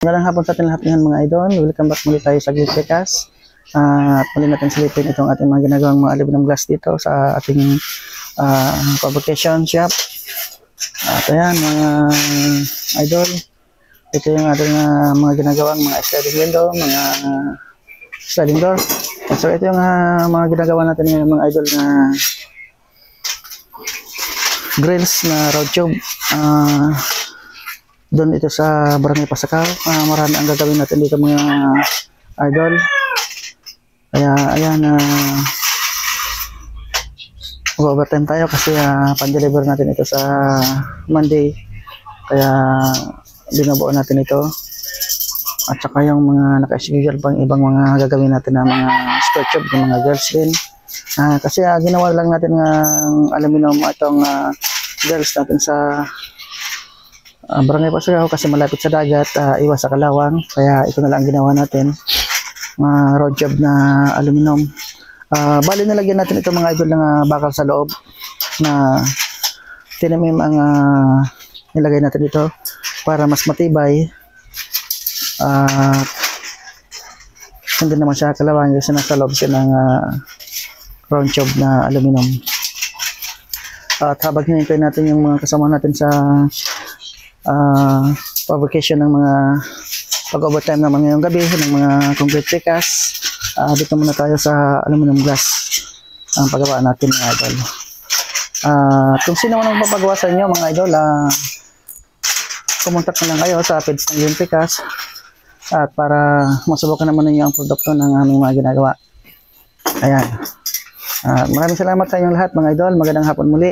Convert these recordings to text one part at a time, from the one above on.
Magandang hapon sa ating lahat ngayon mga idol. Welcome back muli tayo sa Green Precast. At muli natin silipin itong ating mga ginagawang mga aluminum glass dito sa ating fabrication shop. At ayan mga idol, ito yung ating mga ginagawang mga sliding window, mga sliding door. So ito yung mga ginagawa natin ngayon mga idol na grills na road tube. Doon ito sa Barangay Pasakaw. Marami ang gagawin natin dito mga idol. Kaya ayan, overtime tayo kasi pan-deliver natin ito sa Monday. Kaya binubuo natin ito. At saka yung mga naka-schedule pang ibang mga gagawin natin na mga square tube, yung mga girls din. Kasi ginawa lang natin ng aluminum itong girls natin sa Barangay Pasakaw kasi malapit sa dagat, iwas sa kalawang. Kaya ito na lang ginawa natin, road job na aluminum. Bali nilagyan natin ito mga idol ng bakal sa loob na tinamim ang nilagay natin ito para mas matibay. Hindi naman siya kalawang kasi nasa loob siya ng round job na aluminum. At habang hinintay natin yung mga kasama natin sa fabrication ng mga pag-overtime naman ngayong gabi ng mga concrete precast, dito muna tayo sa aluminum glass ang paggawa natin mga idol. Kung sino man ang papagawa sa inyo mga idol, kumontak na lang kayo sa page ng Green Precast at para masubukan naman ninyo ang produkto ng aming mga ginagawa. Ayan. Maraming salamat sa inyong lahat mga idol. Magandang hapon muli.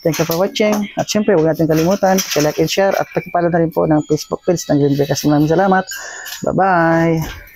Thank you for watching. At syempre, huwag natin kalimutan, like and share at pakipalo na rin po ng Facebook page ng Green Precast. Maraming salamat. Bye-bye.